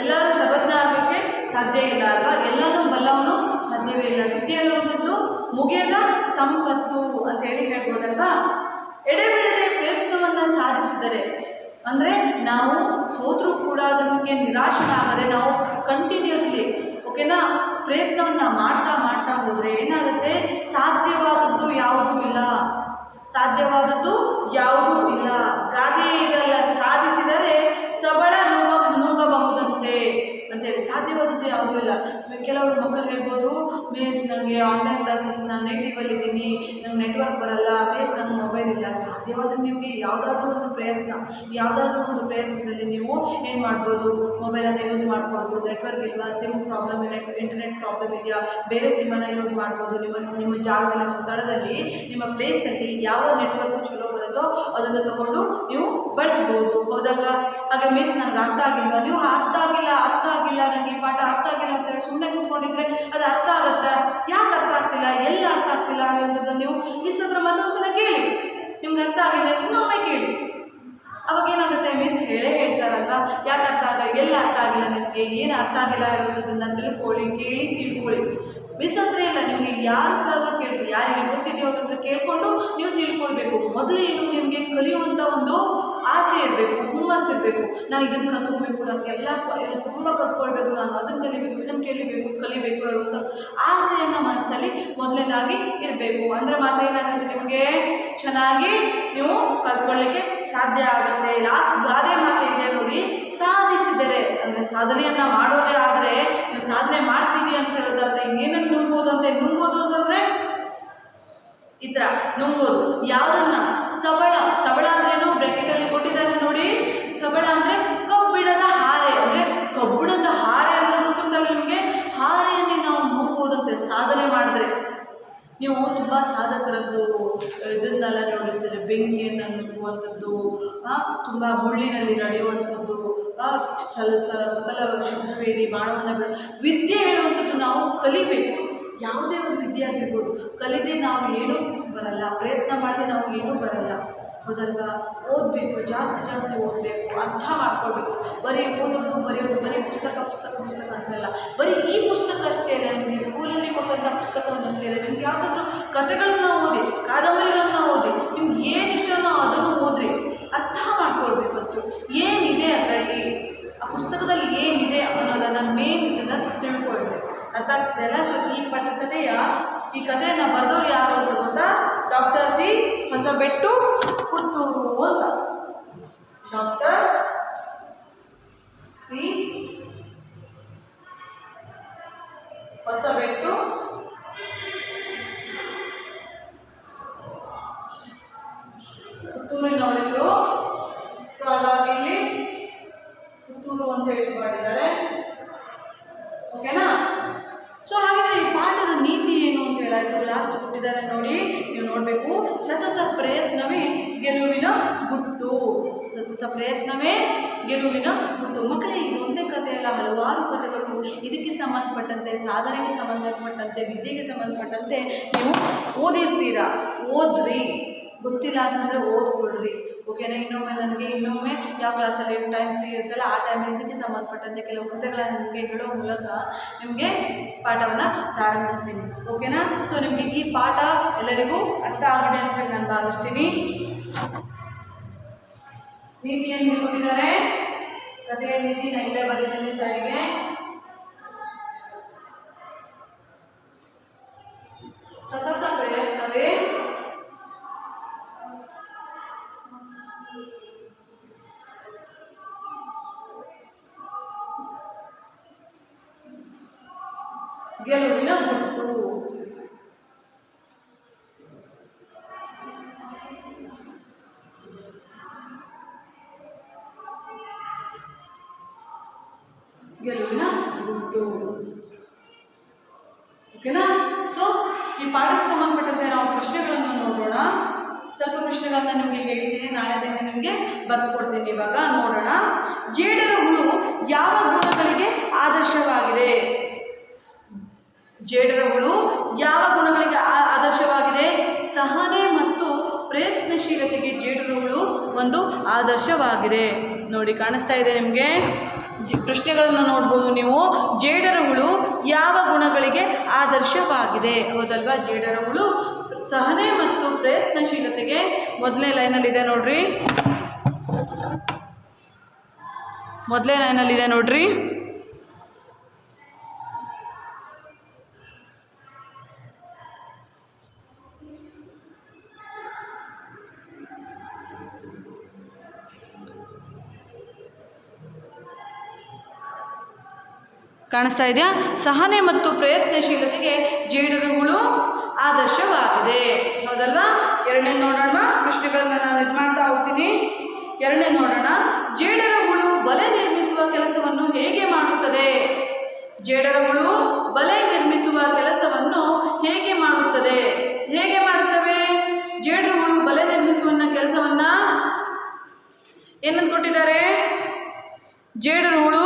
ಎಲ್ಲರೂ ಸರ್ವಜ್ಞ ಆಗೋಕ್ಕೆ ಸಾಧ್ಯ ಇಲ್ಲ ಅಲ್ವಾ. ಎಲ್ಲರೂ ಬಲ್ಲವನು ಸಾಧ್ಯವೇ ಇಲ್ಲ. ವಿದ್ಯೆ ಹೇಳುವಂಥದ್ದು ಮುಗಿಯದ ಸಂಪತ್ತು ಅಂತ ಹೇಳ್ಬೋದಲ್ವಾ. ಎಡೆಬಿಡದೆ ಪ್ರಯತ್ನವನ್ನು ಸಾಧಿಸಿದರೆ, ಅಂದರೆ ನಾವು ಸೋತರೂ ಕೂಡ ಅದಕ್ಕೆ ನಿರಾಶನಾಗದೆ ನಾವು ಕಂಟಿನ್ಯೂಸ್ಲಿ, ಓಕೆನಾ, ಪ್ರಯತ್ನವನ್ನು ಮಾಡ್ತಾ ಹೋದರೆ ಏನಾಗುತ್ತೆ, ಸಾಧ್ಯವಾದದ್ದು ಯಾವುದೂ ಇಲ್ಲ. ಗಾದೆ ಇದೆಲ್ಲ ಸಾಧಿಸಿದರೆ ಸಬಳ ನುಂಗಬಹುದಂತೆ ಅಂತೇಳಿ. ಸಾಧ್ಯವಾದದ್ದು ಯಾವುದೂ ಇಲ್ಲ. ಕೆಲವರು ಮಕ್ಕಳು ಹೇಳ್ಬೋದು, ಮಿಸ್ ನನಗೆ ಆನ್ಲೈನ್ ಕ್ಲಾಸಸ್, ನಾನು ನೇಟಿವಲ್ಲಿದ್ದೀನಿ, ನಂಗೆ ನೆಟ್ವರ್ಕ್ ಬರಲ್ಲ, ಮಿಸ್ ನನಗೆ ಮೊಬೈಲ್ ಇಲ್ಲ. ಸಾಧ್ಯವಾದರೆ ನಿಮಗೆ ಯಾವುದಾದ್ರೂ ಒಂದು ಪ್ರಯತ್ನದಲ್ಲಿ ನೀವು ಏನು ಮಾಡ್ಬೋದು, ಮೊಬೈಲನ್ನು ಯೂಸ್ ಮಾಡ್ಬೋದು. ನೆಟ್ವರ್ಕ್ ಇಲ್ವಾ, ಸಿಮ್ ಪ್ರಾಬ್ಲಮ್, ಇಂಟರ್ನೆಟ್ ಪ್ರಾಬ್ಲಮ್ ಇದೆಯಾ, ಬೇರೆ ಸಿಮ್ಮನ್ನು ಯೂಸ್ ಮಾಡ್ಬೋದು. ನಿಮ್ಮ ಜಾಗದಲ್ಲಿ, ನಿಮ್ಮ ಸ್ಥಳದಲ್ಲಿ, ನಿಮ್ಮ ಪ್ಲೇಸಲ್ಲಿ ಯಾವ ನೆಟ್ವರ್ಕು ಚಲೋ ಬರುತ್ತೋ ಅದನ್ನು ತಗೊಂಡು ನೀವು ಬಳಸ್ಬೋದು, ಹೌದಲ್ವಾ. ಹಾಗೆ ಮಿಸ್ ನನಗೆ ಅರ್ಥ ಆಗಿಲ್ವಾ, ನೀವು ಅರ್ಥ ಆಗಿಲ್ಲ ನನಗೆ ಈ ಪಾಠ ಅರ್ಥ ಆಗಿಲ್ಲ ಅಂತ ಹೇಳಿ ಸುಮ್ಮನೆ ಕೂತ್ಕೊಂಡಿದ್ರೆ ಅದು ಅರ್ಥ ಆಗುತ್ತಾ? ಯಾಕೆ ಅರ್ಥ ಆಗ್ತಿಲ್ಲ, ಎಲ್ಲ ಅರ್ಥ ಆಗ್ತಿಲ್ಲ ಅನ್ನೋದನ್ನು ನೀವು ಮಿಸ್ ಹತ್ರ ಮತ್ತೊಂದ್ಸಲ ಕೇಳಿ. ನಿಮ್ಗೆ ಅರ್ಥ ಆಗಿಲ್ಲ ಇನ್ನೊಮ್ಮೆ ಕೇಳಿ. ಅವಾಗ ಏನಾಗುತ್ತೆ, ಮಿಸ್ ಹೇಳ್ತಾರಲ್ವ, ಯಾಕೆ ಎಲ್ಲ ಅರ್ಥ ಆಗಿಲ್ಲ, ನನಗೆ ಏನು ಅರ್ಥ ಆಗಿಲ್ಲ ಹೇಳೋದನ್ನು ತಿಳ್ಕೊಳ್ಳಿ. ಮಿಸ್ ಹತ್ರ ಇಲ್ಲ, ನಿಮಗೆ ಯಾರ ಹತ್ರ ಆದರೂ ಕೇಳಿ, ಯಾರಿಗೆ ಗೊತ್ತಿದೆಯೋ ಅವ್ರ ಹತ್ರ ಕೇಳಿಕೊಂಡು ನೀವು ತಿಳ್ಕೊಳ್ಬೇಕು. ಮೊದಲೇ ಏನು, ನಿಮಗೆ ಕಲಿಯುವಂಥ ಒಂದು ಆಸೆ ಇರಬೇಕು, ಹುಮ್ಮಸ್ಸು ಇರಬೇಕು. ನಾನು ಇದನ್ನು ಕಲ್ತ್ಕೋಬೇಕು, ನನಗೆಲ್ಲ ತುಂಬ ಕಲ್ತ್ಕೊಳ್ಬೇಕು, ನಾನು ಅದನ್ನು ಕಲಿಬೇಕು, ಇದನ್ನು ಕಲಿಬೇಕು ಹೇಳುವಂಥ ಆಸೆಯನ್ನು ಮನಸ್ಸಲ್ಲಿ ಮೊದಲನೇದಾಗಿ ಇರಬೇಕು. ಅಂದರೆ ಮಾತ್ರ ಏನಾಗುತ್ತೆ, ನಿಮಗೆ ಚೆನ್ನಾಗಿ ನೀವು ಕಲ್ತ್ಕೊಳ್ಳಿಕ್ಕೆ ಸಾಧ್ಯ ಆಗುತ್ತೆ. ಗಾದೆ ಮಾತು ಇದೆ ನೋಡಿ, ಸಾಧಿಸಿದರೆ, ಅಂದರೆ ಸಾಧನೆಯನ್ನು ಮಾಡೋದೇ ಆದರೆ, ನೀವು ಸಾಧನೆ ಮಾಡ್ತೀವಿ ಅಂತ ಹೇಳೋದಾದರೆ ಏನನ್ನು ನುಂಗೋದು ಅಂತಂದರೆ ಈ ಥರ ನುಂಗೋದು. ಯಾವುದನ್ನ? ಸಬಳ. ಸಬಳ ಅಂದ್ರೇನು? ಬ್ರ್ಯಾಕೆಟಲ್ಲಿ ಕೊಟ್ಟಿದ್ದಾರೆ ನೋಡಿ. ಸಬಳ ಅಂದರೆ ಕಬ್ಬಿಣದ ಹಾರೆ, ಅಂದರೆ ಕಬ್ಬಿಣದ ಹಾರೆ ಅಂದರೆ ಗೊತ್ತುಂಟಲ್ಲ ನಿಮಗೆ? ಹಾರೆಯನ್ನೇ ನಾವು ನುಂಗೋದಂತೆ ಸಾಧನೆ ಮಾಡಿದ್ರೆ. ನೀವು ತುಂಬ ಸಾಧಕರದ್ದು ಇದನ್ನೆಲ್ಲ ನೋಡಿರ್ತೀರಿ, ಬೆಂಕಿಯನ್ನು ನುಗ್ಗುವಂಥದ್ದು, ತುಂಬ ಮುಳ್ಳಿನಲ್ಲಿ ನಡೆಯುವಂಥದ್ದು, ಸಕಲ ಶಬ್ದವೇರಿ ಬಾಣವನ್ನು ವಿದ್ಯೆ ಹೇಳುವಂಥದ್ದು ನಾವು ಕಲಿಬೇಕು. ಯಾವುದೇ ಒಂದು ವಿದ್ಯೆ ಆಗಿರ್ಬೋದು, ಕಲಿದೆ ನಾವು ಏನೂ ಬರಲ್ಲ, ಪ್ರಯತ್ನ ಮಾಡಿದೆ ನಾವು ಏನೂ ಬರಲ್ಲ, ಹೌದಲ್ವಾ? ಓದಬೇಕು, ಜಾಸ್ತಿ ಓದಬೇಕು, ಅರ್ಥ ಮಾಡ್ಕೊಳ್ಬೇಕು. ಬರೀ ಓದೋದು ಬರೆಯೋದು, ಬರೀ ಪುಸ್ತಕ ಅಂತಲ್ಲ. ಬರೀ ಈ ಪುಸ್ತಕ ಅಷ್ಟೇ ಅಲ್ಲ, ನಿಮಗೆ ಸ್ಕೂಲಲ್ಲಿ ಕೊಟ್ಟಂಥ ಪುಸ್ತಕವನ್ನಷ್ಟೇ ಅಲ್ಲ, ನಿಮ್ಗೆ ಯಾವುದಾದ್ರೂ ಕಥೆಗಳನ್ನು ಓದಿ, ಕಾದಂಬರಿಗಳನ್ನು ಓದಿ, ನಿಮ್ಗೆ ಏನು ಇಷ್ಟನೋ ಅದನ್ನು ಓದ್ರಿ, ಅರ್ಥ ಮಾಡ್ಕೊಳ್ರಿ. ಫಸ್ಟು ಏನಿದೆ ಅದರಲ್ಲಿ, ಆ ಪುಸ್ತಕದಲ್ಲಿ ಏನಿದೆ ಅನ್ನೋದನ್ನು ಮೇನ್ ಇದನ್ನು ತಿಳ್ಕೊಳ್ರಿ. ಅರ್ಥ ಆಗ್ತಿದೆಯಲ್ಲ? ಸೊ ಈ ಕಥೆಯನ್ನು ಬರೆದವ್ರು ಯಾರು ಅಂತ ಗೊತ್ತಾ? ಡಾಕ್ಟರ್ ಸಿ ಹೊಸಬೆಟ್ಟು ಪುತ್ತೂರು ಅಂತ. ಡಾಕ್ಟರ್ ಸಿ ಹೊಸಬೆಟ್ಟು ಪುತ್ತೂರಿನವರಿದ್ರು. ಸೊ ಹಾಗಾಗಿ ಇಲ್ಲಿ ಪುತ್ತೂರು ಅಂತ ಹೇಳಿ ಮಾಡಿದ್ದಾರೆ. ಓಕೆನಾ? ಸೊ ಹಾಗಾದರೆ ಈ ಪಾಠದ ನೀತಿ ಏನು ಅಂತ ಹೇಳಾಯ್ತು. ಲಾಸ್ಟ್ ಕೊಟ್ಟಿದ್ದಾರೆ ನೋಡಿ, ನೀವು ನೋಡಬೇಕು. ಸತತ ಪ್ರಯತ್ನವೇ ಗೆಲುವಿನ ಗುಟ್ಟು. ಸತತ ಪ್ರಯತ್ನವೇ ಗೆಲುವಿನ ಗುಟ್ಟು. ಮಕ್ಕಳೇ, ಇದೊಂದೇ ಕಥೆಯಲ್ಲ, ಹಲವಾರು ಕಥೆಗಳು ಇದಕ್ಕೆ ಸಂಬಂಧಪಟ್ಟಂತೆ, ಸಾಧನೆಗೆ ಸಂಬಂಧಪಟ್ಟಂತೆ, ವಿದ್ಯೆಗೆ ಸಂಬಂಧಪಟ್ಟಂತೆ ನೀವು ಓದಿರ್ತೀರಾ. ಓದ್ರಿ, ಗೊತ್ತಿಲ್ಲ ಅಂತಂದರೆ ಓದ್ಕೊಳ್ರಿ. ಓಕೆನಾ? ಇನ್ನೊಮ್ಮೆ ಯಾವ ಕ್ಲಾಸಲ್ಲಿ ಟೈಮ್ ಫ್ರೀ ಇರುತ್ತಲ್ಲ ಆ ಟೈಮಲ್ಲಿ ಇದಕ್ಕೆ ಸಂಬಂಧಪಟ್ಟಂತೆ ಕೆಲವು ಕಥೆಗಳನ್ನು ನಿಮಗೆ ಹೇಳೋ ಮೂಲಕ ನಿಮಗೆ ಪಾಠವನ್ನು ಪ್ರಾರಂಭಿಸ್ತೀನಿ. ಓಕೆನಾ? ಸೊ ನಿಮಗೆ ಈ ಪಾಠ ಎಲ್ಲರಿಗೂ ಅರ್ಥ ಆಗಿದೆ ಅಂತ ಹೇಳಿ ನಾನು ಭಾವಿಸ್ತೀನಿ. ನೀತಿಯನ್ನು ಕೊಟ್ಟಿದ್ದಾರೆ, ಕಥೆಯ ನೀತಿ ಇಲ್ಲೇ ಬರೀತೀನಿ ಸೈಡ್ಗೆ. ಸತತ ಪ್ರಯತ್ನವೇ ಗೆಲುವಿನ ಗುಟ್ಟು. ಗೆಲುವಿನ ಗುಟ್ಟು. ಓಕೆನಾ? ಸೊ ಈ ಪಾಠಕ್ಕೆ ಸಂಬಂಧಪಟ್ಟಂತೆ ನಾವು ಪ್ರಶ್ನೆಗಳನ್ನು ನೋಡೋಣ. ಸ್ವಲ್ಪ ಪ್ರಶ್ನೆಗಳನ್ನ ನಿಮಗೆ ಹೇಳ್ತೀನಿ, ನಾಳೆ ದಿನ ನಿಮಗೆ ಬರ್ಸ್ಕೊಡ್ತೀನಿ. ಇವಾಗ ನೋಡೋಣ. ಜೇಡರ ಹುಳು ಯಾವ ಗುಣಗಳಿಗೆ ಆದರ್ಶವಾಗಿದೆ? ಜೇಡರ ಹುಳು ಯಾವ ಗುಣಗಳಿಗೆ ಆದರ್ಶವಾಗಿದೆ? ಸಹನೆ ಮತ್ತು ಪ್ರಯತ್ನಶೀಲತೆಗೆ ಜೇಡರ ಹುಳು ಒಂದು ಆದರ್ಶವಾಗಿದೆ. ನೋಡಿ, ಕಾಣಿಸ್ತಾ ಇದೆ ನಿಮಗೆ. ಪ್ರಶ್ನೆಗಳನ್ನು ನೋಡ್ಬೋದು ನೀವು. ಜೇಡರ ಹುಳು ಯಾವ ಗುಣಗಳಿಗೆ ಆದರ್ಶವಾಗಿದೆ? ಹೌದಲ್ವಾ? ಜೇಡರ ಹುಳು ಸಹನೆ ಮತ್ತು ಪ್ರಯತ್ನಶೀಲತೆಗೆ ಮೊದಲನೇ ಲೈನಲ್ಲಿದೆ ನೋಡ್ರಿ. ಮೊದಲನೇ ಲೈನಲ್ಲಿದೆ ನೋಡ್ರಿ. ಕಾಣಿಸ್ತಾ ಇದೆಯಾ? ಸಹನೆ ಮತ್ತು ಪ್ರಯತ್ನಶೀಲತೆಗೆ ಜೇಡರ ಹುಳು ಆದರ್ಶವಾಗಿದೆ. ಹೌದಲ್ವಾ? ಎರಡನೇ ನೋಡೋಣ. ಪ್ರಶ್ನೆಗಳನ್ನು ನಾನು ಇದು ಮಾಡ್ತಾ ಹೋಗ್ತೀನಿ. ಎರಡನೇ ನೋಡೋಣ. ಜೇಡರ ಹುಳು ಬಲೆ ನಿರ್ಮಿಸುವ ಕೆಲಸವನ್ನು ಹೇಗೆ ಮಾಡುತ್ತದೆ? ಜೇಡರ ಹುಳು ಬಲೆ ನಿರ್ಮಿಸುವ ಕೆಲಸವನ್ನು ಹೇಗೆ ಮಾಡುತ್ತದೆ? ಹೇಗೆ ಮಾಡುತ್ತವೆ ಜೇಡರ ಹುಳು ಬಲೆ ನಿರ್ಮಿಸುವ ಕೆಲಸವನ್ನ? ಏನಂತ ಕೊಟ್ಟಿದ್ದಾರೆ? ಜೇಡರ ಹುಳು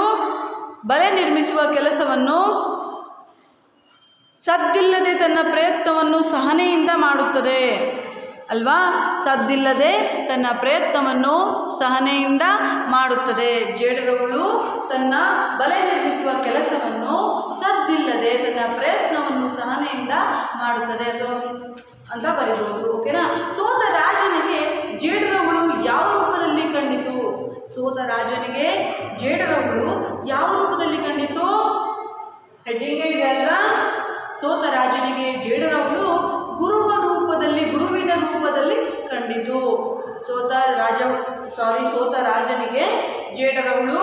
ಬಲೆ ನಿರ್ಮಿಸುವ ಕೆಲಸವನ್ನು ಸದ್ದಿಲ್ಲದೆ ತನ್ನ ಪ್ರಯತ್ನವನ್ನು ಸಹನೆಯಿಂದ ಮಾಡುತ್ತದೆ ಅಲ್ವಾ? ಸದ್ದಿಲ್ಲದೆ ತನ್ನ ಪ್ರಯತ್ನವನ್ನು ಸಹನೆಯಿಂದ ಮಾಡುತ್ತದೆ. ಜೇಡರ ಹುಳು ತನ್ನ ಬಲೆ ನಿರ್ಮಿಸುವ ಕೆಲಸವನ್ನು ಸದ್ದಿಲ್ಲದೆ ತನ್ನ ಪ್ರಯತ್ನವನ್ನು ಸಹನೆಯಿಂದ ಮಾಡುತ್ತದೆ ಅಂತ ಬರೀಬಹುದು. ಓಕೆನಾ? ಸೋತ ರಾಜನಿಗೆ ಜೇಡರ ಹುಳು ಯಾವ ರೂಪದಲ್ಲಿ ಕಂಡಿತು? ಸೋತ ರಾಜನಿಗೆ ಜೇಡರ ಹುಳು ಯಾವ ರೂಪದಲ್ಲಿ ಕಂಡಿತು? ಹೆಡ್ಡಿಂಗೇ ಇದೆ ಅಲ್ವಾ? ಸೋತ ರಾಜನಿಗೆ ಜೇಡರ ಹುಳು ಗುರುವಿನ ರೂಪದಲ್ಲಿ ಕಂಡಿತು. ಸೋತ ರಾಜನಿಗೆ ಜೇಡರ ಹುಳು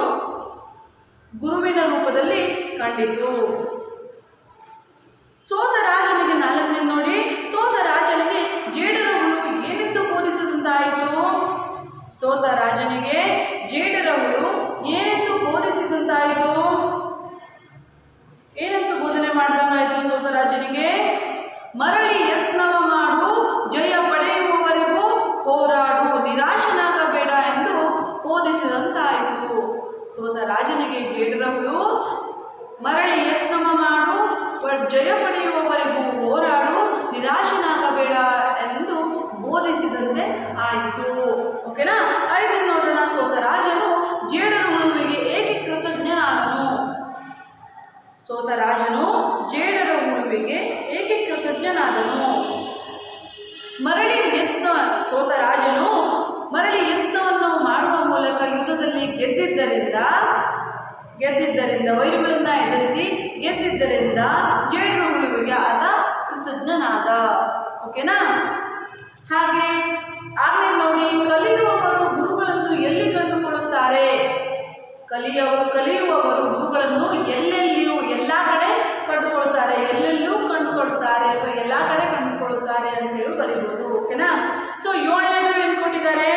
ಗುರುವಿನ ರೂಪದಲ್ಲಿ ಕಂಡಿತು. ಸೋತ ರಾಜನಿಗೆ 4ನೇ ನೋಡಿ. ಸೋತ ರಾಜನಿಗೆ ಸೋತ ರಾಜನಿಗೆ ಜೇಡರ ಹುಳು ಏನೆಂದು ಬೋಧಿಸಿದಂತಾಯಿತು? ಏನಂತ ಬೋಧನೆ ಮಾಡಿದಂಗಾಯ್ತು ಸೋತ ರಾಜನಿಗೆ? ಮರಳಿ ಯತ್ನವ ಮಾಡು, ಜಯ ಪಡೆಯುವವರೆಗೂ ಹೋರಾಡು, ನಿರಾಶನಾಗಬೇಡ ಎಂದು ಬೋಧಿಸಿದಂತಾಯಿತು. ಸೋತ ರಾಜನಿಗೆ ಜೇಡರ ಹುಳು ಮರಳಿ ಯತ್ನವ ಮಾಡು, ಜಯ ಪಡೆಯುವವರೆಗೂ ಹೋರಾಡು, ನಿರಾಶನಾಗಬೇಡ ಎಂದು ಬೋಧಿಸಿದಂತೆ ಆಯಿತು. ಓಕೆನಾ? 5 ನೋಡೋಣ. ಸೋತ ರಾಜನು ಜೇಡರ ಹುಳುವಿಗೆ ಏಕೆ ಕೃತಜ್ಞನಾದನು? ಸೋತ ರಾಜನು ಜೇಡರ ಹುಳುವಿಗೆ ಏಕೆ ಕೃತಜ್ಞನಾದನು? ಸೋತ ರಾಜನು ಮರಳಿ ಯತ್ನವನ್ನು ಮಾಡುವ ಮೂಲಕ ಯುದ್ಧದಲ್ಲಿ ಗೆದ್ದಿದ್ದರಿಂದ ವೈರಿಗಳನ್ನು ಎದುರಿಸಿ ಗೆದ್ದಿದ್ದರಿಂದ ಜೇಡರ ಹುಳುವಿಗೆ ಆತ ಕೃತಜ್ಞನಾದ. ಓಕೆನಾ? ಹಾಗೆ ಆಗಲೇ ನೋಡಿ, ಕಲಿಯುವವರು ಗುರುಗಳನ್ನು ಎಲ್ಲಿ ಕಂಡುಕೊಳ್ಳುತ್ತಾರೆ? ಕಲಿಯುವವರು ಗುರುಗಳನ್ನು ಎಲ್ಲೆಲ್ಲಿಯೂ ಎಲ್ಲ ಕಡೆ ಕಂಡುಕೊಳ್ಳುತ್ತಾರೆ, ಎಲ್ಲೆಲ್ಲೂ ಕಂಡುಕೊಳ್ಳುತ್ತಾರೆ ಅಥವಾ ಎಲ್ಲ ಕಡೆ ಕಂಡುಕೊಳ್ಳುತ್ತಾರೆ ಅಂತ ಹೇಳಿ ಕಲಿಬಹುದು. ಓಕೆನಾ? ಸೊ 7ನೇದು ಏನು ಕೊಟ್ಟಿದ್ದಾರೆ?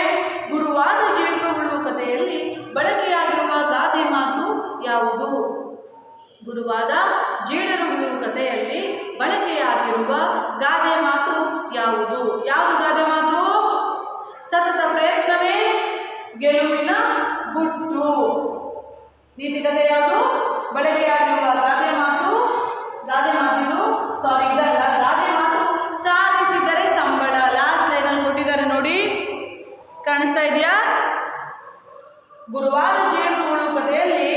ಗುರುವಾದ ಜೇಡರ ಹುಳು ಕಥೆಯಲ್ಲಿ ಬಳಕೆಯಾಗಿರುವ ಗಾದೆ ಮಾತು ಯಾವುದು? ಗುರುವಾದ ಜೇಡರ ಹುಳು ಕಥೆಯಲ್ಲಿ ಬಳಕೆಯಾಗಿರುವ ಗಾದೆ ಮಾತು ಯಾವುದು? ಯಾವುದು ಗಾದೆ ಮಾತು? ಸತತ ಪ್ರಯತ್ನವೇ ಗೆಲುವಿನ ಗುಟ್ಟು. ನೀತಿಕತೆ ಯಾವುದು? ಬಳಕೆಯಾಗಿರುವ ಗಾದೆ ಮಾತಿದು ಇದಲ್ಲ. ಗಾದೆ ಮಾತು ಸಾಧಿಸಿದರೆ ಸಂಬಳ. ಲಾಸ್ಟ್ ಲೈನಲ್ಲಿ ಕೊಟ್ಟಿದ್ದಾರೆ ನೋಡಿ, ಕಾಣಿಸ್ತಾ ಇದೆಯಾ? ಗುರುವಾದ ಜೇಡರ ಹುಳು ಕಥೆಯಲ್ಲಿ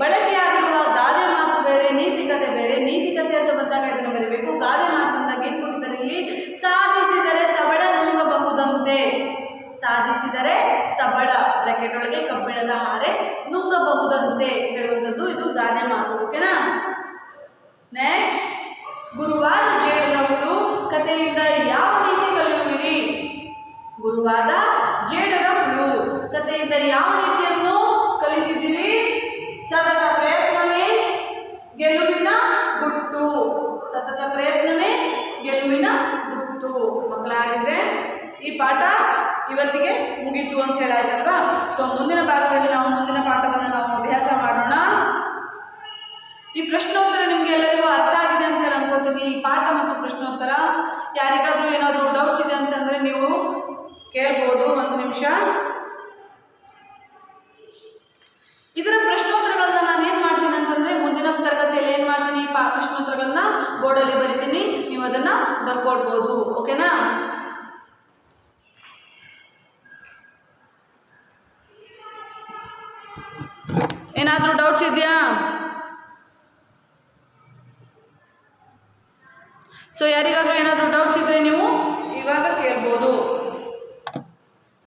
ಬಳಕೆಯಾಗಿರುವ ಗಾದೆ ಮಾತು ಬೇರೆ, ನೀತಿಕತೆ ಬೇರೆ. ನೀತಿಕತೆ ಅಂತ ಬಂದಾಗ ಇದನ್ನು ಬರೀಬೇಕು. ಗಾದೆ ಮಾತು ಬಂದಾಗ ಏನು ಕೊಟ್ಟಿದ್ದಾರೆ ಇಲ್ಲಿ? ಸಾಧಿಸಿದರೆ ಸಬಳ ನುಂಗಬಹುದಂತೆ. ಸಾಧಿಸಿದರೆ ಸಬಳ ಬ್ರಾಕೆಟ್ ಒಳಗೆ ಕಬ್ಬಿಣದ ಹಾರೆ ನುಂಗಬಹುದಂತೆ ಹೇಳುವಂಥದ್ದು ಇದು ಗಾದೆ ಮಾತು. ಓಕೆನಾ? ನೆಕ್ಸ್ಟ್, ಗುರುವಾದ ಜೇಡರ ಹುಳು ಕಥೆಯಿಂದ ಯಾವ ನೀತಿ ಕಲಿಯುವಿರಿ? ಗುರುವಾದ ಜೇಡರ ಹುಳು ಕಥೆಯಿಂದ ಯಾವ ನೀತಿಯನ್ನು ಕಲಿತಿದ್ದೀರಿ? ಸತತ ಪ್ರಯತ್ನವೇ ಗೆಲುವಿನ ಗುಟ್ಟು. ಸತತ ಪ್ರಯತ್ನವೇ ಗೆಲುವಿನ ಗುಟ್ಟು. ಮಕ್ಕಳಾಗಿದ್ರೆ ಈ ಪಾಠ ಇವತ್ತಿಗೆ ಮುಗೀತು ಅಂತ ಹೇಳಾಯ್ತಲ್ವಾ? ಸೊ ಮುಂದಿನ ಭಾಗದಲ್ಲಿ ಮುಂದಿನ ಪಾಠವನ್ನು ನಾವು ಅಭ್ಯಾಸ ಮಾಡೋಣ. ಈ ಪ್ರಶ್ನೋತ್ತರ ನಿಮಗೆ ಎಲ್ಲರಿಗೂ ಅರ್ಥ ಆಗಿದೆ ಅಂತ ಹೇಳಿ ಅನ್ಕೋತೀನಿ. ಈ ಪಾಠ ಮತ್ತು ಪ್ರಶ್ನೋತ್ತರ ಯಾರಿಗಾದ್ರೂ ಏನಾದರೂ ಡೌಟ್ಸ್ ಇದೆ ಅಂತಂದರೆ ನೀವು ಕೇಳ್ಬೋದು. 1 ನಿಮಿಷ. ಇದರ ಪ್ರಶ್ನೋತ್ತರಗಳನ್ನ ನಾನು ಏನು ಮಾಡ್ತೀನಿ ಅಂತಂದರೆ, ಮುಂದಿನ ತರಗತಿಯಲ್ಲಿ ಏನು ಮಾಡ್ತೀನಿ, ಪ್ರಶ್ನೋತ್ತರಗಳನ್ನ ಬೋರ್ಡಲ್ಲಿ ಬರಿತೀನಿ, ನೀವು ಅದನ್ನು ಬರ್ಕೊಳ್ಬೋದು. ಓಕೆನಾ? ಏನಾದರೂ ಡೌಟ್ಸ್ ಇದೆಯಾ? ಸೊ ಯಾರಿಗಾದರೂ ಏನಾದರೂ ಡೌಟ್ಸ್